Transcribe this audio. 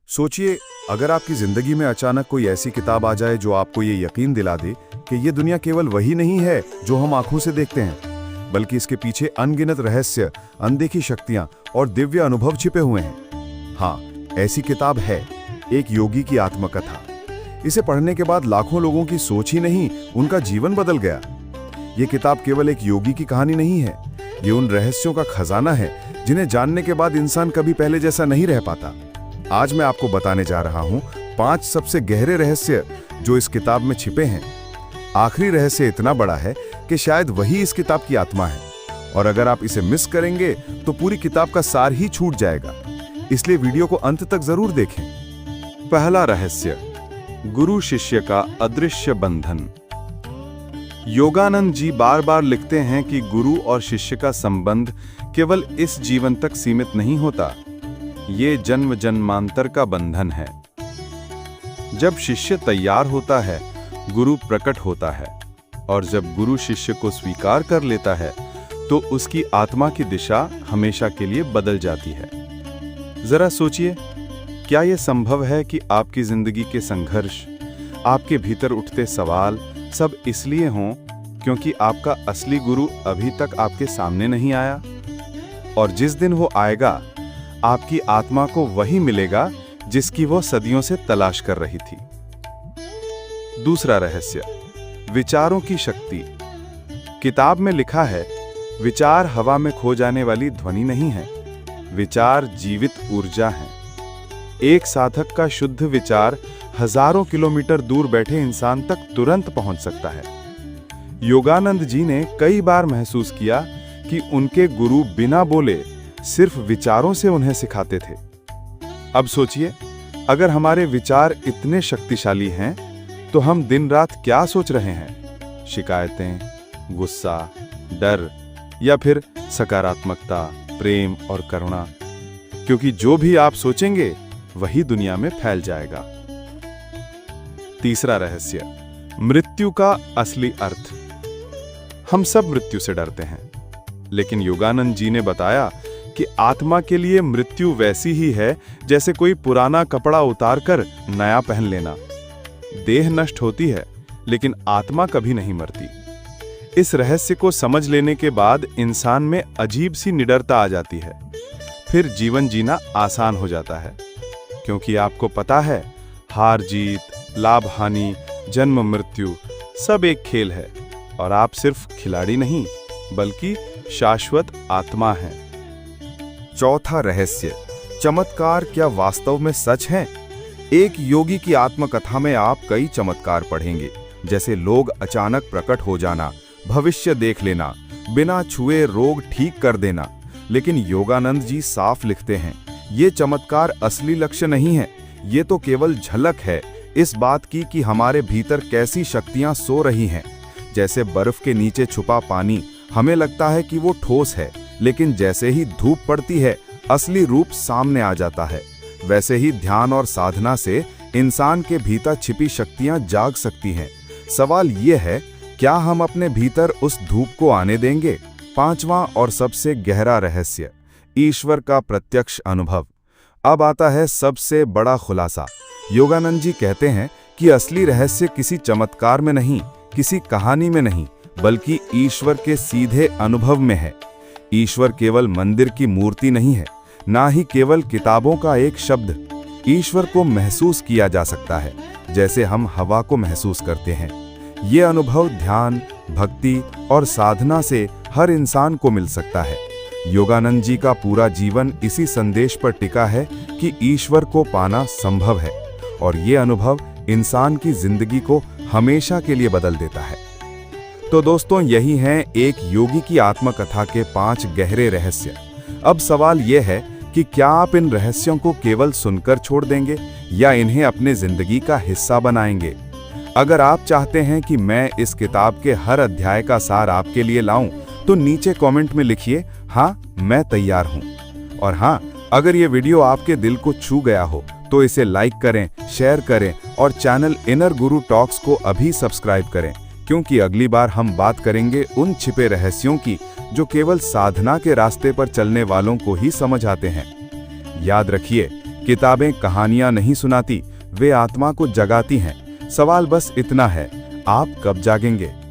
सोचिए, अगर आपकी जिंदगी में अचानक कोई ऐसी किताब आ जाए जो आपको ये यकीन दिला दे कि ये दुनिया केवल वही नहीं है जो हम आंखों से देखते हैं, बल्कि इसके पीछे अनगिनत रहस्य, अनदेखी शक्तियां और दिव्य अनुभव छिपे हुए हैं। हाँ, ऐसी किताब है एक योगी की आत्मकथा। इसे पढ़ने के बाद लाखों लोगों की सोच ही नहीं, उनका जीवन बदल गया। ये किताब केवल एक योगी की कहानी नहीं है, ये उन रहस्यों का खजाना है जिन्हें जानने के बाद इंसान कभी पहले जैसा नहीं रह पाता। आज मैं आपको बताने जा रहा हूं 5 सबसे गहरे रहस्य जो इस किताब में छिपे हैं। आखिरी रहस्य इतना बड़ा है कि शायद वही इस किताब की आत्मा है, और अगर आप इसे मिस करेंगे तो पूरी किताब का सार ही छूट जाएगा। इसलिए वीडियो को अंत तक जरूर देखें। पहला रहस्य, गुरु शिष्य का अदृश्य बंधन। योगानंद जी बार बार लिखते हैं कि गुरु और शिष्य का संबंध केवल इस जीवन तक सीमित नहीं होता, ये जन्म जन्मांतर का बंधन है। जब शिष्य तैयार होता है, गुरु प्रकट होता है, और जब गुरु शिष्य को स्वीकार कर लेता है तो उसकी आत्मा की दिशा हमेशा के लिए बदल जाती है। जरा सोचिए, क्या यह संभव है कि आपकी जिंदगी के संघर्ष, आपके भीतर उठते सवाल सब इसलिए हों क्योंकि आपका असली गुरु अभी तक आपके सामने नहीं आया, और जिस दिन वो आएगा आपकी आत्मा को वही मिलेगा जिसकी वो सदियों से तलाश कर रही थी। दूसरा रहस्य, विचारों की शक्ति। किताब में लिखा है, विचार हवा में खो जाने वाली ध्वनि नहीं है, विचार जीवित ऊर्जा है। एक साधक का शुद्ध विचार हजारों किलोमीटर दूर बैठे इंसान तक तुरंत पहुंच सकता है। योगानंद जी ने कई बार महसूस किया कि उनके गुरु बिना बोले सिर्फ विचारों से उन्हें सिखाते थे। अब सोचिए, अगर हमारे विचार इतने शक्तिशाली हैं तो हम दिन रात क्या सोच रहे हैं? शिकायतें, गुस्सा, डर, या फिर सकारात्मकता, प्रेम और करुणा? क्योंकि जो भी आप सोचेंगे वही दुनिया में फैल जाएगा। तीसरा रहस्य, मृत्यु का असली अर्थ। हम सब मृत्यु से डरते हैं, लेकिन योगानंद जी ने बताया कि आत्मा के लिए मृत्यु वैसी ही है जैसे कोई पुराना कपड़ा उतारकर नया पहन लेना। देह नष्ट होती है, लेकिन आत्मा कभी नहीं मरती। इस रहस्य को समझ लेने के बाद इंसान में अजीब सी निडरता आ जाती है। फिर जीवन जीना आसान हो जाता है, क्योंकि आपको पता है, हार जीत, लाभ हानि, जन्म मृत्यु सब एक खेल है, और आप सिर्फ खिलाड़ी नहीं बल्कि शाश्वत आत्मा हैं। चौथा रहस्य, चमत्कार क्या वास्तव में सच है? एक योगी की आत्मकथा में आप कई चमत्कार पढ़ेंगे, जैसे लोग अचानक प्रकट हो जाना, भविष्य देख लेना, बिना छुए रोग ठीक कर देना। लेकिन योगानंद जी साफ लिखते हैं, ये चमत्कार असली लक्ष्य नहीं है, ये तो केवल झलक है इस बात की कि हमारे भीतर कैसी शक्तियां सो रही हैं। जैसे बर्फ के नीचे छुपा पानी, हमें लगता है कि वो ठोस है, लेकिन जैसे ही धूप पड़ती है असली रूप सामने आ जाता है। वैसे ही ध्यान और साधना से इंसान के भीतर छिपी शक्तियां जाग सकती हैं। सवाल ये है, क्या हम अपने भीतर उस धूप को आने देंगे? पांचवां और सबसे गहरा रहस्य, ईश्वर का प्रत्यक्ष अनुभव। अब आता है सबसे बड़ा खुलासा। योगानंद जी कहते हैं कि असली रहस्य किसी चमत्कार में नहीं, किसी कहानी में नहीं, बल्कि ईश्वर के सीधे अनुभव में है। ईश्वर केवल मंदिर की मूर्ति नहीं है, ना ही केवल किताबों का एक शब्द। ईश्वर को महसूस किया जा सकता है, जैसे हम हवा को महसूस करते हैं। ये अनुभव ध्यान, भक्ति और साधना से हर इंसान को मिल सकता है। योगानंद जी का पूरा जीवन इसी संदेश पर टिका है कि ईश्वर को पाना संभव है, और ये अनुभव इंसान की जिंदगी को हमेशा के लिए बदल देता है। तो दोस्तों, यही हैं एक योगी की आत्मकथा के 5 गहरे रहस्य। अब सवाल यह है कि क्या आप इन रहस्यों को केवल सुनकर छोड़ देंगे या इन्हें अपने जिंदगी का हिस्सा बनाएंगे? अगर आप चाहते हैं कि मैं इस किताब के हर अध्याय का सार आपके लिए लाऊं, तो नीचे कमेंट में लिखिए, हाँ, मैं तैयार हूं। और हाँ, अगर ये वीडियो आपके दिल को छू गया हो तो इसे लाइक करें, शेयर करें और चैनल इनर गुरु टॉक्स को अभी सब्सक्राइब करें, क्योंकि अगली बार हम बात करेंगे उन छिपे रहस्यों की जो केवल साधना के रास्ते पर चलने वालों को ही समझ आते हैं। याद रखिए किताबें कहानियां नहीं सुनाती, वे आत्मा को जगाती हैं। सवाल बस इतना है, आप कब जागेंगे?